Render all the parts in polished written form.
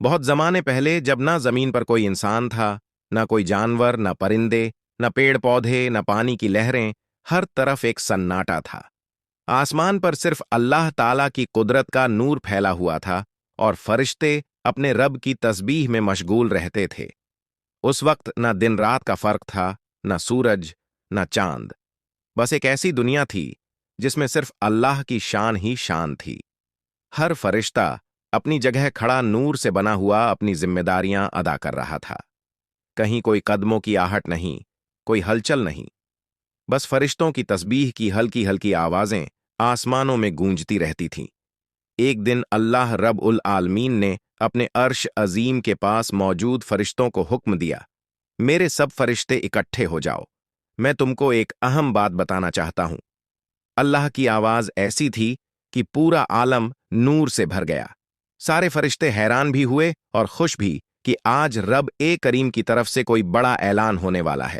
بہت زمانے پہلے جب نہ زمین پر کوئی انسان تھا، نہ کوئی جانور، نہ پرندے، نہ پیڑ پودے، نہ پانی کی لہریں، ہر طرف ایک سناٹا تھا۔ آسمان پر صرف اللہ تعالیٰ کی قدرت کا نور پھیلا ہوا تھا اور فرشتے اپنے رب کی تسبیح میں مشغول رہتے تھے۔ اس وقت نہ دن رات کا فرق تھا، نہ سورج، نہ چاند۔ بس ایک ایسی دنیا تھی جس میں صرف اللہ کی شان ہی شان تھی۔ ہر فرشتہ اپنی جگہ کھڑا نور سے بنا ہوا اپنی ذمہ داریاں ادا کر رہا تھا۔ کہیں کوئی قدموں کی آہٹ نہیں، کوئی ہلچل نہیں، بس فرشتوں کی تسبیح کی ہلکی ہلکی آوازیں آسمانوں میں گونجتی رہتی تھیں۔ ایک دن اللہ رب العالمین نے اپنے عرش عظیم کے پاس موجود فرشتوں کو حکم دیا، میرے سب فرشتے اکٹھے ہو جاؤ، میں تم کو ایک اہم بات بتانا چاہتا ہوں۔ اللہ کی آواز ایسی تھی کہ پورا عالم نور سے بھر گیا۔ سارے فرشتے حیران بھی ہوئے اور خوش بھی کہ آج رب کریم کی طرف سے کوئی بڑا اعلان ہونے والا ہے۔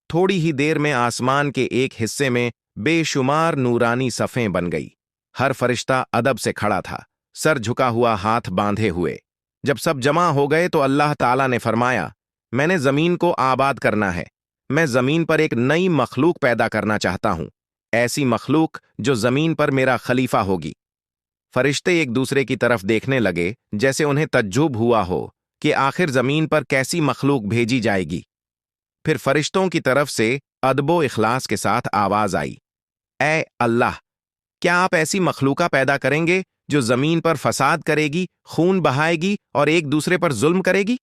تھوڑی ہی دیر میں آسمان کے ایک حصے میں بے شمار نورانی صفیں بن گئی۔ ہر فرشتہ ادب سے کھڑا تھا، سر جھکا ہوا، ہاتھ باندھے ہوئے۔ جب سب جمع ہو گئے تو اللہ تعالیٰ نے فرمایا، میں نے زمین کو آباد کرنا ہے۔ میں زمین پر ایک نئی مخلوق پیدا کرنا چاہتا ہوں، ایسی مخلوق جو زمین پر میرا خلیفہ ہوگی۔ فرشتے ایک دوسرے کی طرف دیکھنے لگے جیسے انہیں تعجب ہوا ہو کہ آخر زمین پر کیسی مخلوق بھیجی جائے گی۔ پھر فرشتوں کی طرف سے ادب و اخلاص کے ساتھ آواز آئی، اے اللہ، کیا آپ ایسی مخلوقہ پیدا کریں گے جو زمین پر فساد کرے گی، خون بہائے گی اور ایک دوسرے پر ظلم کرے گی؟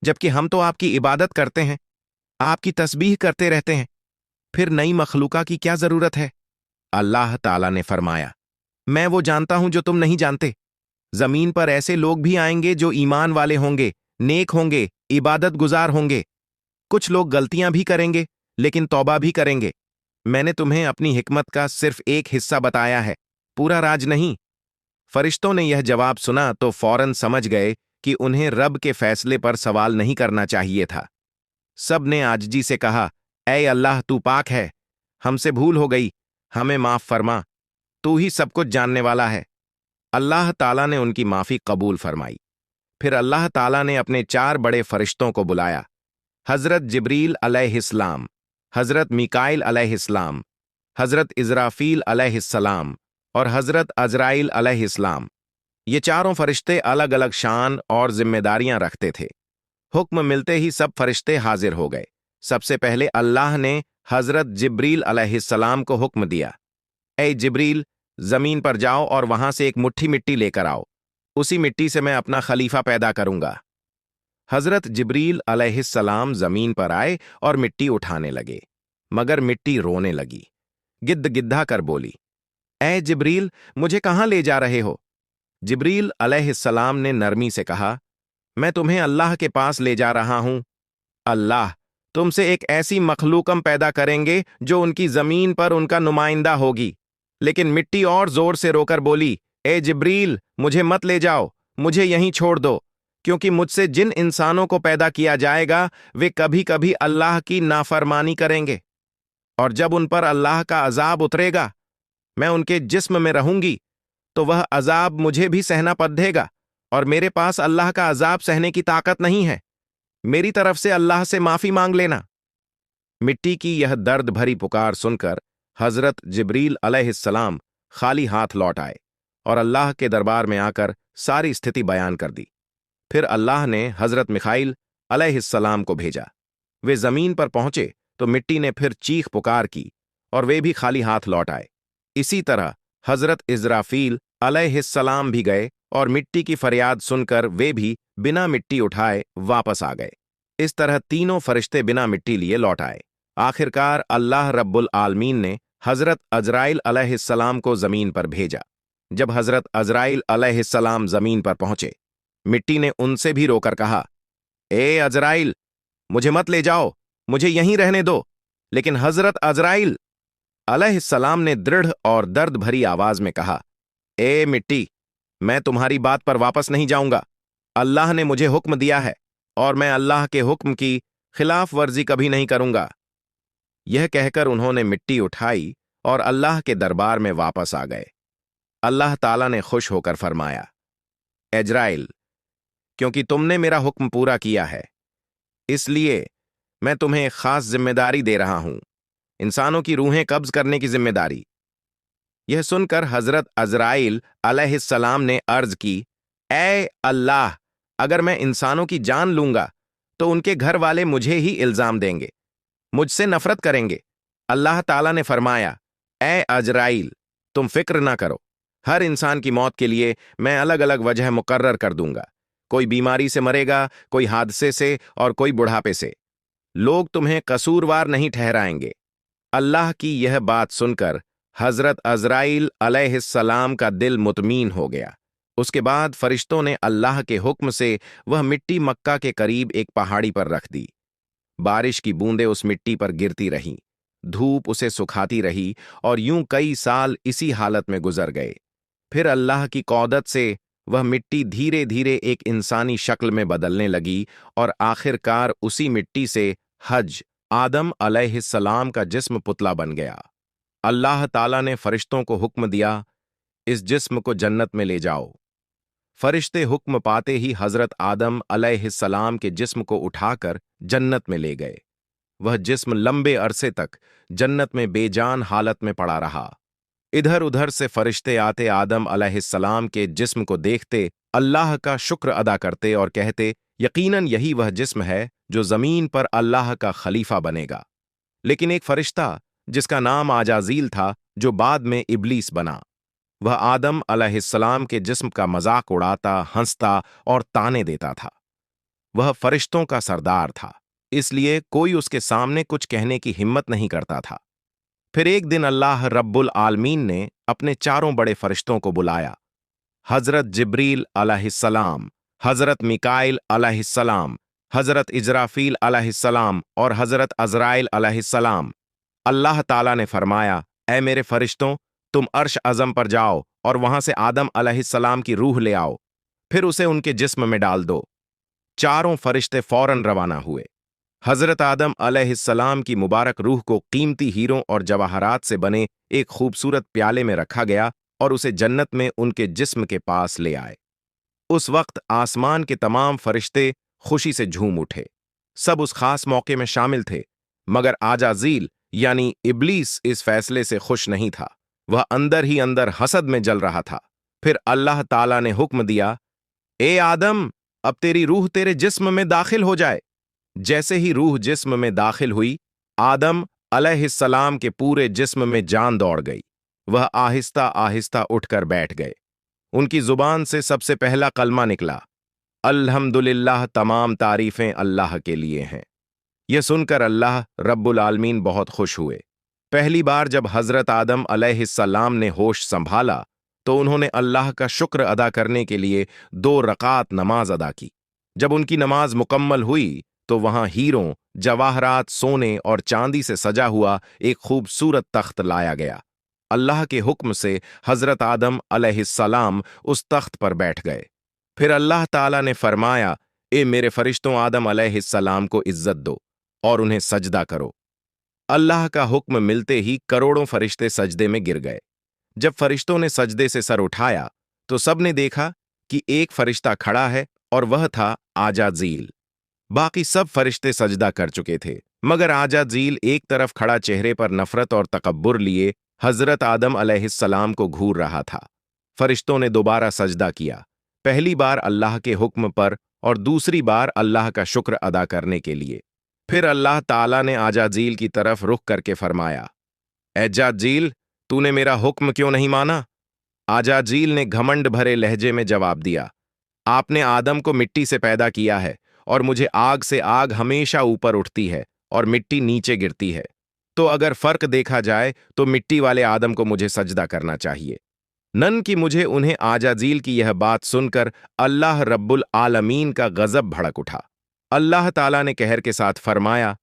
جبکہ ہم تو آپ کی عبادت کرتے ہیں، آپ کی تسبیح کرتے رہتے ہیں، پھر نئی مخلوقہ کی کیا ضرورت ہے؟ اللہ تعالیٰ نے فرمایا، میں وہ جانتا ہوں جو تم نہیں جانتے۔ زمین پر ایسے لوگ بھی آئیں گے جو ایمان والے ہوں گے، نیک ہوں گے، عبادت گزار ہوں گے۔ کچھ لوگ غلطیاں بھی کریں گے لیکن توبہ بھی کریں گے۔ میں نے تمہیں اپنی حکمت کا صرف ایک حصہ بتایا ہے، پورا راج نہیں۔ فرشتوں نے یہ جواب سنا تو فوراً سمجھ گئے کہ انہیں رب کے فیصلے پر سوال نہیں کرنا چاہیے تھا۔ سب نے عاجزی سے کہا، اے اللہ، تو پاک ہے، ہم سے بھول ہو گئی، ہمیں معاف فرما، تو ہی سب کچھ جاننے والا ہے۔ اللہ تعالیٰ نے ان کی معافی قبول فرمائی۔ پھر اللہ تعالیٰ نے اپنے 4 بڑے فرشتوں کو بلایا، حضرت جبریل علیہ السلام، حضرت میکائیل علیہ السلام، حضرت اسرافیل علیہ السلام اور حضرت عزرائیل علیہ السلام۔ یہ چاروں فرشتے الگ الگ شان اور ذمہ داریاں رکھتے تھے۔ حکم ملتے ہی سب فرشتے حاضر ہو گئے۔ سب سے پہلے اللہ نے حضرت جبریل علیہ السلام کو حکم دیا، اے جبریل، زمین پر جاؤ اور وہاں سے ایک مٹھی مٹی لے کر آؤ، اسی مٹی سے میں اپنا خلیفہ پیدا کروں گا۔ حضرت جبریل علیہ السلام زمین پر آئے اور مٹی اٹھانے لگے، مگر مٹی رونے لگی، گد گدھا کر بولی، اے جبریل، مجھے کہاں لے جا رہے ہو؟ جبریل علیہ السلام نے نرمی سے کہا، میں تمہیں اللہ کے پاس لے جا رہا ہوں۔ اللہ تم سے ایک ایسی مخلوقم پیدا کریں گے جو ان کی زمین پر ان کا نمائندہ ہوگی۔ لیکن مٹی اور زور سے رو کر بولی، اے جبریل، مجھے مت لے جاؤ، مجھے یہیں چھوڑ دو، کیونکہ مجھ سے جن انسانوں کو پیدا کیا جائے گا وہ کبھی کبھی اللہ کی نافرمانی کریں گے، اور جب ان پر اللہ کا عذاب اترے گا، میں ان کے جسم میں رہوں گی تو وہ عذاب مجھے بھی سہنا پڑے گا، اور میرے پاس اللہ کا عذاب سہنے کی طاقت نہیں ہے۔ میری طرف سے اللہ سے معافی مانگ لینا۔ مٹی کی یہ درد بھری پکار سن کر حضرت جبریل علیہ السلام خالی ہاتھ لوٹ آئے اور اللہ کے دربار میں آ کر ساری استھتی بیان کر دی۔ پھر اللہ نے حضرت میکائیل علیہ السلام کو بھیجا۔ وہ زمین پر پہنچے تو مٹی نے پھر چیخ پکار کی اور وہ بھی خالی ہاتھ لوٹ آئے۔ اسی طرح حضرت اسرافیل علیہ السلام بھی گئے اور مٹی کی فریاد سن کر وہ بھی بنا مٹی اٹھائے واپس آ گئے۔ اس طرح تینوں فرشتے بنا مٹی لیے لوٹ آئے۔ آخرکار اللہ رب العالمین نے حضرت عزرائیل علیہ السلام کو زمین پر بھیجا۔ جب حضرت عزرائیل علیہ السلام زمین پر پہنچے، مٹی نے ان سے بھی رو کر کہا، اے عزرائیل، مجھے مت لے جاؤ، مجھے یہیں رہنے دو۔ لیکن حضرت عزرائیل علیہ السلام نے دڑھ اور درد بھری آواز میں کہا، اے مٹی، میں تمہاری بات پر واپس نہیں جاؤں گا۔ اللہ نے مجھے حکم دیا ہے اور میں اللہ کے حکم کی خلاف ورزی کبھی نہیں کروں گا۔ یہ کہہ کر انہوں نے مٹی اٹھائی اور اللہ کے دربار میں واپس آ گئے۔ اللہ تعالیٰ نے خوش ہو کر فرمایا، عزرائیل، क्योंकि तुमने मेरा हुक्म पूरा किया है, इसलिए मैं तुम्हें एक खास जिम्मेदारी दे रहा हूं, इंसानों की रूहें कब्ज करने की जिम्मेदारी। यह सुनकर हजरत अजराइल अलैहिस्सलाम ने अर्ज की, ए अल्लाह, अगर मैं इंसानों की जान लूंगा तो उनके घर वाले मुझे ही इल्जाम देंगे, मुझसे नफरत करेंगे। अल्लाह ताला ने फरमाया, ए अजराइल, तुम फिक्र ना करो, हर इंसान की मौत के लिए मैं अलग अलग वजह मुकर्रर कर दूंगा। कोई बीमारी से मरेगा, कोई हादसे से और कोई बुढ़ापे से। लोग तुम्हें कसूरवार नहीं ठहराएंगे। अल्लाह की यह बात सुनकर हजरत अजराइल अलैहिस्सलाम का दिल मुतमीन हो गया। उसके बाद फरिश्तों ने अल्लाह के हुक्म से वह मिट्टी मक्का के करीब एक पहाड़ी पर रख दी। बारिश की बूंदें उस मिट्टी पर गिरती रहीं, धूप उसे सुखाती रही और यूं कई साल इसी हालत में गुजर गए। फिर अल्लाह की कौदत से वह मिट्टी धीरे धीरे एक इंसानी शक्ल में बदलने लगी और आखिरकार उसी मिट्टी से हज आदम अलैहिस्सलाम का जिस्म पुतला बन गया। अल्लाह ताला ने फरिश्तों को हुक्म दिया, इस जिस्म को जन्नत में ले जाओ। फरिश्ते हुक्म पाते ही हजरत आदम अलैहिस्सलाम के जिस्म को उठाकर जन्नत में ले गए। वह जिस्म लंबे अरसे तक जन्नत में बेजान हालत में पड़ा रहा। इधर उधर से फरिश्ते आते आदम अलैहिस्सलाम के जिस्म को देखते, अल्लाह का शुक्र अदा करते और कहते, यकीनन यही वह जिस्म है जो जमीन पर अल्लाह का खलीफा बनेगा। लेकिन एक फरिश्ता जिसका नाम आजाजील था, जो बाद में इब्लीस बना, वह आदम अलैहिस्सलाम के जिस्म का मजाक उड़ाता, हंसता और ताने देता था। वह फरिश्तों का सरदार था, इसलिए कोई उसके सामने कुछ कहने की हिम्मत नहीं करता था। फिर एक दिन अल्लाह रब्बुल आलमीन ने अपने चारों बड़े फरिश्तों को बुलाया, हजरत जिब्रील अलैहिस्सलाम, हजरत मिकाइल अलैहिस्सलाम, हजरत इजराफील अलैहिस्सलाम और हजरत अजराइल अलैहिस्सलाम। अल्लाह ताला ने फरमाया, ऐ मेरे फरिश्तों, तुम अर्श अज़म पर जाओ और वहां से आदम अलैहिस्सलाम की रूह ले आओ, फिर उसे उनके जिस्म में डाल दो। चारों फरिश्ते फौरन रवाना हुए। हजरत आदम अलैहिस्सलाम की मुबारक रूह को कीमती हीरों और जवाहरात से बने एक खूबसूरत प्याले में रखा गया और उसे जन्नत में उनके जिस्म के पास ले आए। उस वक्त आसमान के तमाम फरिश्ते खुशी से झूम उठे। सब उस खास मौके में शामिल थे, मगर आजाजील यानी इब्लीस इस फैसले से खुश नहीं था। वह अंदर ही अंदर हसद में जल रहा था। फिर अल्लाह ताला ने हुक्म दिया, ए आदम, अब तेरी रूह तेरे जिस्म में दाखिल हो जाए। जैसे ही रूह जिस्म में दाखिल हुई, आदम अलैहिस्सलाम के पूरे जिस्म में जान दौड़ गई। वह आहिस्ता आहिस्ता उठकर बैठ गए। उनकी जुबान से सबसे पहला कलमा निकला, अल्हम्दुलिल्लाह, तमाम तारीफें अल्लाह के लिए हैं। यह सुनकर अल्लाह रब्बुल आलमीन बहुत खुश हुए। पहली बार जब हजरत आदम अलैहिस्सलाम ने होश संभाला तो उन्होंने अल्लाह का शुक्र अदा करने के लिए 2 रकात नमाज अदा की। जब उनकी नमाज मुकम्मल हुई तो वहां हीरों, जवाहरात, सोने और चांदी से सजा हुआ एक खूबसूरत तख्त लाया गया। अल्लाह के हुक्म से हजरत आदम अलैहिस्सलाम उस तख्त पर बैठ गए। फिर अल्लाह ताला ने फरमाया, ए मेरे फरिश्तों, आदम अलैहिस्सलाम को इज्जत दो और उन्हें सजदा करो। अल्लाह का हुक्म मिलते ही करोड़ों फरिश्ते सजदे में गिर गए। जब फरिश्तों ने सजदे से सर उठाया तो सबने देखा कि एक फरिश्ता खड़ा है और वह था आजाजील। बाकी सब फरिश्ते सजदा कर चुके थे, मगर आजाजील एक तरफ खड़ा चेहरे पर नफरत और तकब्बुर लिए हजरत आदम अलैहिस्सलाम को घूर रहा था। फरिश्तों ने दोबारा सजदा किया, पहली बार अल्लाह के हुक्म पर और दूसरी बार अल्लाह का शुक्र अदा करने के लिए। फिर अल्लाह ताला ने आजाजील की तरफ रुख करके फरमाया, एजाजील, तूने मेरा हुक्म क्यों नहीं माना? आजाजील ने घमंड भरे लहजे में जवाब दिया, आपने आदम को मिट्टी से पैदा किया है और मुझे आग से आग हमेशा ऊपर उठती है और मिट्टी नीचे गिरती है, तो अगर फर्क देखा जाए तो मिट्टी वाले आदम को मुझे सजदा करना चाहिए। नन कि मुझे उन्हें आजाजील की यह बात सुनकर अल्लाह रब्बुल आलमीन का गजब भड़क उठा। अल्लाह ताला ने कहर के साथ फरमाया,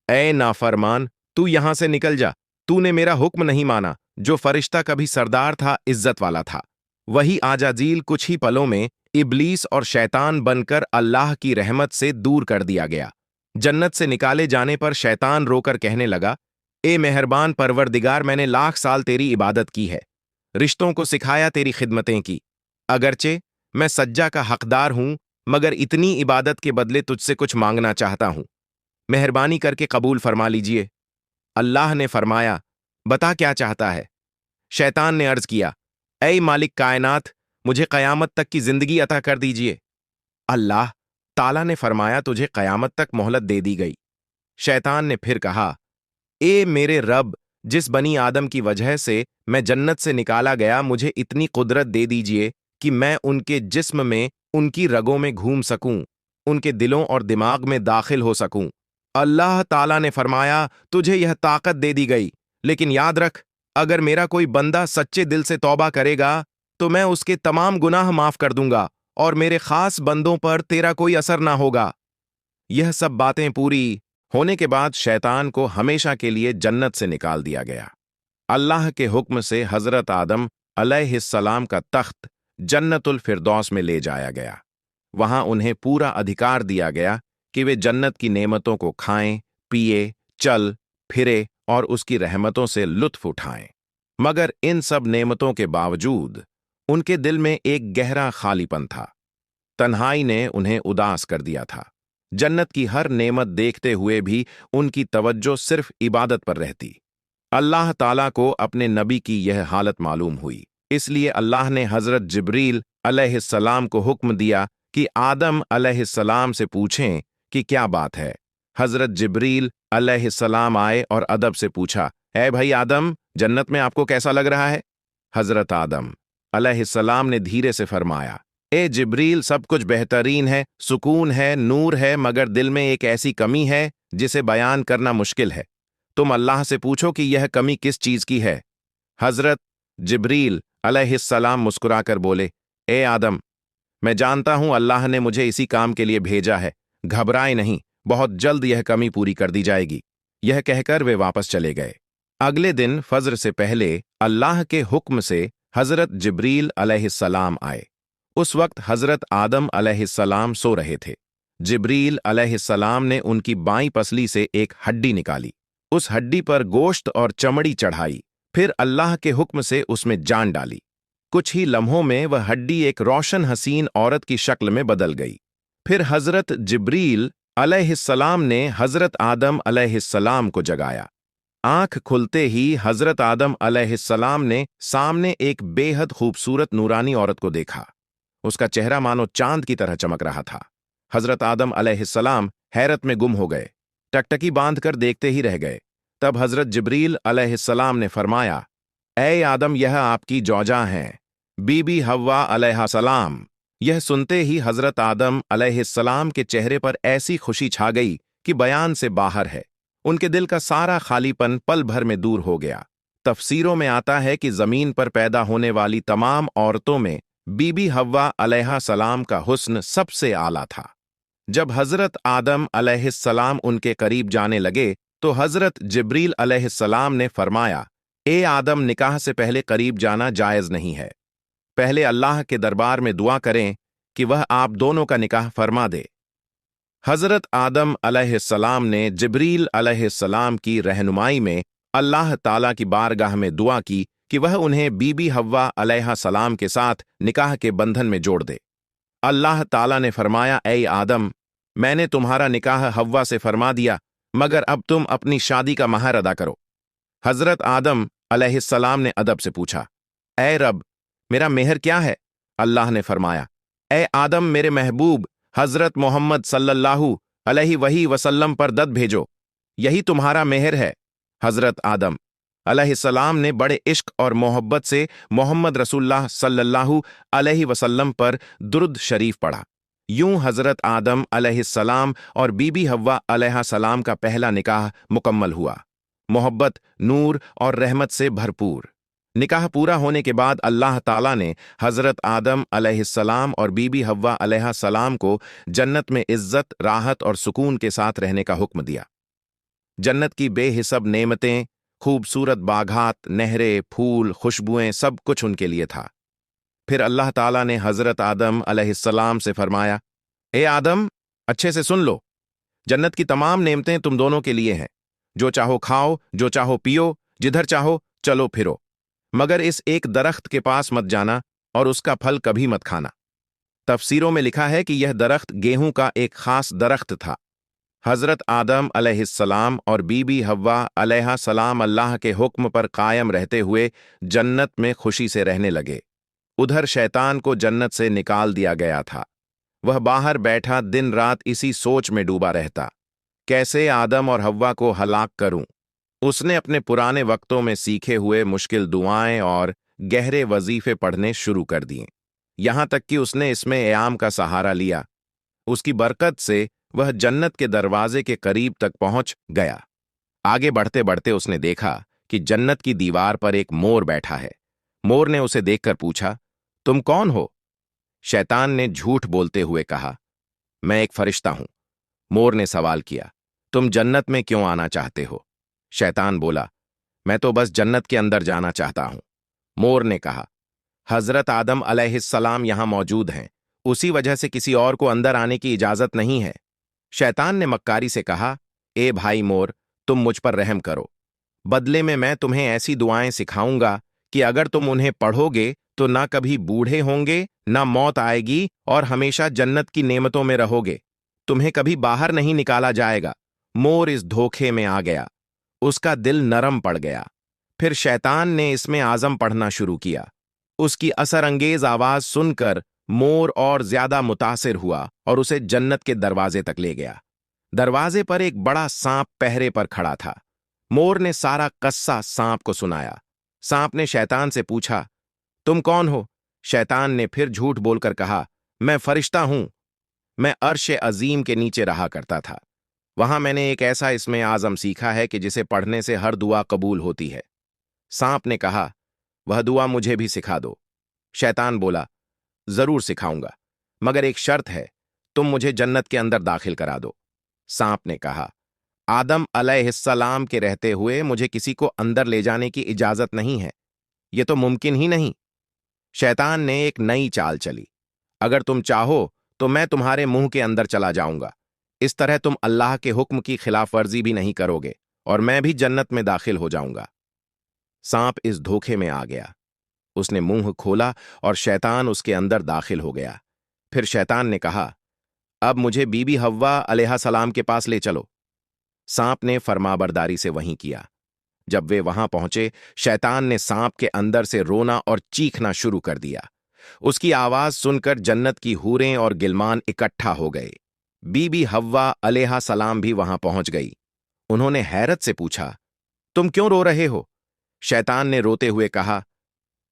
ऐ नाफरमान, तू यहां से निकल जा, तूने मेरा हुक्म नहीं माना। जो फरिश्ता कभी सरदार था, इज्जत वाला था, वही आजाजील कुछ ही पलों में इब्लीस और शैतान बनकर अल्लाह की रहमत से दूर कर दिया गया। जन्नत से निकाले जाने पर शैतान रोकर कहने लगा, ए मेहरबान परवरदिगार, मैंने लाख साल तेरी इबादत की है, रिश्तों को सिखाया, तेरी खिदमतें की, अगरचे मैं सज्जा का हकदार हूं, मगर इतनी इबादत के बदले तुझसे कुछ मांगना चाहता हूं, मेहरबानी करके कबूल फरमा लीजिए। अल्लाह ने फरमाया, बता क्या चाहता है। शैतान ने अर्ज किया, ऐ मालिक कायनात, मुझे कयामत तक की जिंदगी अता कर दीजिए। अल्लाह ताला ने फरमाया, तुझे कयामत तक मोहलत दे दी गई। शैतान ने फिर कहा, ए मेरे रब, जिस बनी आदम की वजह से मैं जन्नत से निकाला गया, मुझे इतनी कुदरत दे दीजिए कि मैं उनके जिस्म में, उनकी रगों में घूम सकूं, उनके दिलों और दिमाग में दाखिल हो सकूं। अल्लाह ताला ने फरमाया, तुझे यह ताकत दे दी गई, लेकिन याद रख, अगर मेरा कोई बंदा सच्चे दिल से तौबा करेगा तो मैं उसके तमाम गुनाह माफ कर दूंगा और मेरे खास बंदों पर तेरा कोई असर ना होगा। यह सब बातें पूरी होने के बाद शैतान को हमेशा के लिए जन्नत से निकाल दिया गया। अल्लाह के हुक्म से हजरत आदम अलैहिस्सलाम का तख्त जन्नतुल फिरदौस में ले जाया गया। वहां उन्हें पूरा अधिकार दिया गया कि वे जन्नत की नेमतों को खाएं, पिए, चल फिरे और उसकी रहमतों से लुत्फ उठाएं। मगर इन सब नेमतों के बावजूद उनके दिल में एक गहरा खालीपन था। तन्हाई ने उन्हें उदास कर दिया था। जन्नत की हर नेमत देखते हुए भी उनकी तवज्जो सिर्फ इबादत पर रहती। अल्लाह ताला को अपने नबी की यह हालत मालूम हुई, इसलिए अल्लाह ने हजरत जिब्रील अलैहिस्सलाम को हुक्म दिया कि आदम अलैहिस्सलाम से पूछें कि क्या बात है। हजरत जिब्रील अलैहिस्सलाम आए और अदब से पूछा, ऐ भाई आदम, जन्नत में आपको कैसा लग रहा है? हजरत आदम अलैहिस्सलाम ने धीरे से फरमाया, ए जिब्रील, सब कुछ बेहतरीन है, सुकून है, नूर है, मगर दिल में एक ऐसी कमी है जिसे बयान करना मुश्किल है। तुम अल्लाह से पूछो कि यह कमी किस चीज की है। हजरत जिब्रील अलैहिस्सलाम मुस्कुराकर बोले, ए आदम, मैं जानता हूं अल्लाह ने मुझे इसी काम के लिए भेजा है, घबराए नहीं, बहुत जल्द यह कमी पूरी कर दी जाएगी। यह कहकर वे वापस चले गए। अगले दिन फज्र से पहले अल्लाह के हुक्म से हजरत जिब्रील अलैहिस्सलाम आए। उस वक्त हजरत आदम अलैहिस्सलाम सो रहे थे। जिब्रील अलैहिस्सलाम ने उनकी बाईं पसली से एक हड्डी निकाली, उस हड्डी पर गोश्त और चमड़ी चढ़ाई, फिर अल्लाह के हुक्म से उसमें जान डाली। कुछ ही लम्हों में वह हड्डी एक रोशन हसीन औरत की शक्ल में बदल गई। फिर हजरत जिब्रील अलैहिस्सलाम ने हजरत आदम अलैहिस्सलाम को जगाया। आंख खुलते ही हजरत आदम अलैहिस्सलाम ने सामने एक बेहद खूबसूरत नूरानी औरत को देखा। उसका चेहरा मानो चांद की तरह चमक रहा था। हजरत आदम अलैहिस्सलाम हैरत में गुम हो गए, टकटकी बांधकर देखते ही रह गए। तब हजरत जिब्रील अलैहिस्सलाम ने फरमाया, ऐ आदम, यह आपकी जौजा हैं, बीबी हव्वा अलैहिस्सलाम। यह सुनते ही हजरत आदम अलैहिस्सलाम के चेहरे पर ऐसी खुशी छा गई कि बयान से बाहर है। उनके दिल का सारा खालीपन पल भर में दूर हो गया। तफसीरों में आता है कि जमीन पर पैदा होने वाली तमाम औरतों में बीबी हव्वा अलैहिस्सलाम का हुस्न सबसे आला था। जब हजरत आदम अलैहिस्सलाम उनके करीब जाने लगे तो हजरत जिब्रील अलैहिस्सलाम ने फरमाया, ए आदम, निकाह से पहले करीब जाना जायज नहीं है। पहले अल्लाह के दरबार में दुआ करें कि वह आप दोनों का निकाह फरमा दे। हजरत आदम अलैहिस्सलाम ने जिब्रील अलैहिस्सलाम की रहनुमाई में अल्लाह ताला की बारगाह में दुआ की कि वह उन्हें बीबी हव्वा अलैहिस्सलाम के साथ निकाह के बंधन में जोड़ दे। अल्लाह ताला ने फरमाया, ऐ आदम, मैंने तुम्हारा निकाह हव्वा से फरमा दिया, मगर अब तुम अपनी शादी का महर अदा करो। हजरत आदम अलैहिस्सलाम ने अदब से पूछा, ऐ रब, मेरा मेहर क्या है? अल्लाह ने फरमाया, ऐ आदम, मेरे महबूब हजरत मोहम्मद सल्लल्लाहु अलैहि वसल्लम पर दद भेजो, यही तुम्हारा मेहर है। हजरत आदम अलैहिस्सलाम ने बड़े इश्क और मोहब्बत से मोहम्मद रसूलुल्लाह सल्लल्लाहु अलैहि वसल्लम पर दुरूद शरीफ पढ़ा। यूं हजरत आदम अलैहिस्सलाम और बीबी हव्वा अलैहिस्सलाम का पहला निकाह मुकम्मल हुआ, मोहब्बत, नूर और रहमत से भरपूर। निकाह पूरा होने के बाद अल्लाह ताला ने हजरत आदम अलैहिस्सलाम और बीबी हव्वा अलैहिस्सलाम को जन्नत में इज्जत, राहत और सुकून के साथ रहने का हुक्म दिया। जन्नत की बेहिसाब नेमतें, खूबसूरत बागात, नहरें, फूल, खुशबुएं, सब कुछ उनके लिए था। फिर अल्लाह ताला ने हजरत आदम अलैहिस्सलाम से फरमाया, ए आदम, अच्छे से सुन लो, जन्नत की तमाम नेमतें तुम दोनों के लिए हैं। जो चाहो खाओ, जो चाहो पियो, जिधर चाहो चलो फिरो, मगर इस एक दरख्त के पास मत जाना और उसका फल कभी मत खाना। तफसीरों में लिखा है कि यह दरख्त गेहूं का एक खास दरख्त था। हजरत आदम अलैहिस्सलाम और बीबी हव्वा अलैहिस्सलाम अल्लाह के हुक्म पर कायम रहते हुए जन्नत में खुशी से रहने लगे। उधर शैतान को जन्नत से निकाल दिया गया था। वह बाहर बैठा दिन रात इसी सोच में डूबा रहता, कैसे आदम और हव्वा को हलाक करूं। उसने अपने पुराने वक्तों में सीखे हुए मुश्किल दुआएं और गहरे वजीफे पढ़ने शुरू कर दिए। यहां तक कि उसने इसमें एयाम का सहारा लिया। उसकी बरकत से वह जन्नत के दरवाजे के करीब तक पहुंच गया। आगे बढ़ते बढ़ते उसने देखा कि जन्नत की दीवार पर एक मोर बैठा है। मोर ने उसे देखकर पूछा, तुम कौन हो? शैतान ने झूठ बोलते हुए कहा, मैं एक फरिश्ता हूं। मोर ने सवाल किया, तुम जन्नत में क्यों आना चाहते हो? शैतान बोला, मैं तो बस जन्नत के अंदर जाना चाहता हूं। मोर ने कहा, हजरत आदम अलैहिस्सलाम यहां मौजूद हैं, उसी वजह से किसी और को अंदर आने की इजाजत नहीं है। शैतान ने मक्कारी से कहा, ए भाई मोर, तुम मुझ पर रहम करो। बदले में मैं तुम्हें ऐसी दुआएं सिखाऊंगा कि अगर तुम उन्हें पढ़ोगे तो ना कभी बूढ़े होंगे, ना मौत आएगी और हमेशा जन्नत की नेमतों में रहोगे। तुम्हें कभी बाहर नहीं निकाला जाएगा। मोर इस धोखे में आ गया। उसका दिल नरम पड़ गया। फिर शैतान ने इसमें आजम पढ़ना शुरू किया। उसकी असरअंगेज आवाज सुनकर मोर और ज्यादा मुतासिर हुआ और उसे जन्नत के दरवाजे तक ले गया। दरवाजे पर एक बड़ा सांप पहरे पर खड़ा था। मोर ने सारा कस्सा सांप को सुनाया। सांप ने शैतान से पूछा, तुम कौन हो? शैतान ने फिर झूठ बोलकर कहा, मैं फरिश्ता हूं। मैं अर्श अजीम के नीचे रहा करता था। वहां मैंने एक ऐसा इसमें आजम सीखा है कि जिसे पढ़ने से हर दुआ कबूल होती है। सांप ने कहा, वह दुआ मुझे भी सिखा दो। शैतान बोला, जरूर सिखाऊंगा, मगर एक शर्त है, तुम मुझे जन्नत के अंदर दाखिल करा दो। सांप ने कहा, आदम अलैहिस्सलाम के रहते हुए मुझे किसी को अंदर ले जाने की इजाजत नहीं है। यह तो मुमकिन ही नहीं। शैतान ने एक नई चाल चली, अगर तुम चाहो तो मैं तुम्हारे मुंह के अंदर चला जाऊंगा। इस तरह तुम अल्लाह के हुक्म की खिलाफ वर्जी भी नहीं करोगे और मैं भी जन्नत में दाखिल हो जाऊंगा। सांप इस धोखे में आ गया। उसने मुंह खोला और शैतान उसके अंदर दाखिल हो गया। फिर शैतान ने कहा, अब मुझे बीबी हव्वा अलैहिस्सलाम के पास ले चलो। सांप ने फरमाबरदारी से वहीं किया। जब वे वहां पहुंचे, शैतान ने सांप के अंदर से रोना और चीखना शुरू कर दिया। उसकी आवाज सुनकर जन्नत की हूरें और गिलमान इकट्ठा हो गए। बीबी हव्वा अलैहिस्सलाम भी वहां पहुंच गई। उन्होंने हैरत से पूछा, तुम क्यों रो रहे हो? शैतान ने रोते हुए कहा,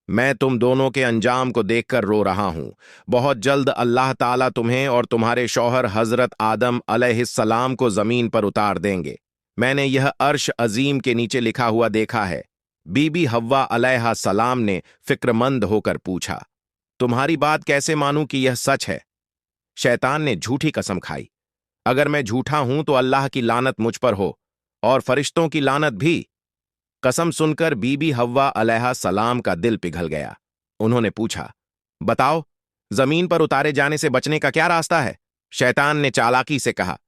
मैं तुम दोनों के अंजाम को देखकर रो रहा हूं। बहुत जल्द अल्लाह ताला तुम्हें और तुम्हारे शौहर हजरत आदम अलैहिस्सलाम को जमीन पर उतार देंगे। मैंने यह अर्श अजीम के नीचे लिखा हुआ देखा है। बीबी हव्वा अलैहिस्सलाम ने फिक्रमंद होकर पूछा, तुम्हारी बात कैसे मानूं कि यह सच है? शैतान ने झूठी कसम खाई, अगर मैं झूठा हूं तो अल्लाह की लानत मुझ पर हो और फरिश्तों की लानत भी। कसम सुनकर बीबी हव्वा अलैहिस्सलाम का दिल पिघल गया। उन्होंने पूछा, बताओ, जमीन पर उतारे जाने से बचने का क्या रास्ता है? शैतान ने चालाकी से कहा,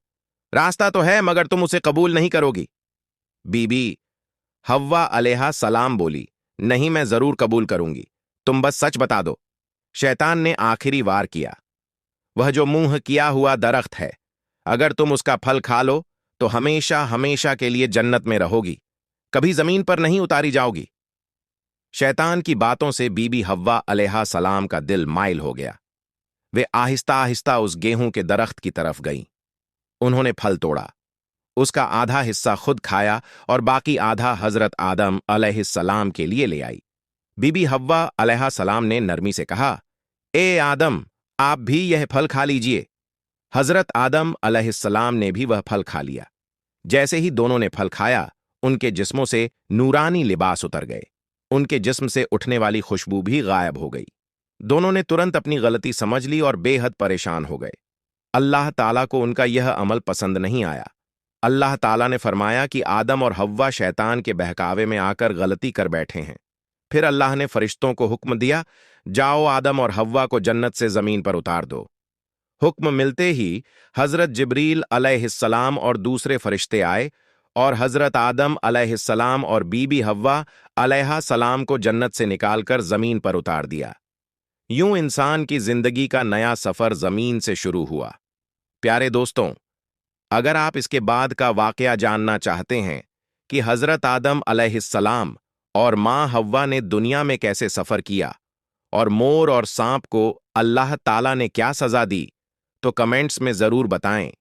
रास्ता तो है, मगर तुम उसे कबूल नहीं करोगी। बीबी हव्वा अलैहिस्सलाम बोली, नहीं, मैं जरूर कबूल करूंगी, तुम बस सच बता दो। शैतान ने आखिरी वार किया, वह जो मुंह किया हुआ दरख्त है, अगर तुम उसका फल खा लो तो हमेशा हमेशा के लिए जन्नत में रहोगी, कभी जमीन पर नहीं उतारी जाओगी। शैतान की बातों से बीबी हव्वा अलैहिस्सलाम का दिल माइल हो गया। वे आहिस्ता आहिस्ता उस गेहूं के दरख्त की तरफ गईं। उन्होंने फल तोड़ा, उसका आधा हिस्सा खुद खाया और बाकी आधा हजरत आदम अलैहिस्सलाम के लिए ले आई। बीबी हव्वा अलैहिस्सलाम ने नरमी से कहा, ए आदम, आप भी यह फल खा लीजिए। हजरत आदम अलैहिस्सलाम ने भी वह फल खा लिया। जैसे ही दोनों ने फल खाया, उनके जिस्मों से नूरानी लिबास उतर गए। उनके जिस्म से उठने वाली खुशबू भी गायब हो गई। दोनों ने तुरंत अपनी गलती समझ ली और बेहद परेशान हो गए। अल्लाह ताला को उनका यह अमल पसंद नहीं आया। अल्लाह ताला ने फरमाया कि आदम और हव्वा शैतान के बहकावे में आकर गलती कर बैठे हैं। फिर अल्लाह ने फरिश्तों को हुक्म दिया, जाओ आदम और हव्वा को जन्नत से जमीन पर उतार दो। हुक्म मिलते ही हजरत जिब्रील अलैहिस्सलाम और दूसरे फरिश्ते आए और हजरत आदम अलैहिस्सलाम और बीबी हव्वा अलैहिस्सलाम को जन्नत से निकालकर जमीन पर उतार दिया। यूं इंसान की जिंदगी का नया सफर जमीन से शुरू हुआ। प्यारे दोस्तों, अगर आप इसके बाद का वाकया जानना चाहते हैं कि हजरत आदम अलैहिस्सलाम और माँ हव्वा ने दुनिया में कैसे सफर किया और मोर और सांप को अल्लाह ताला ने क्या सजा दी, तो कमेंट्स में जरूर बताएं।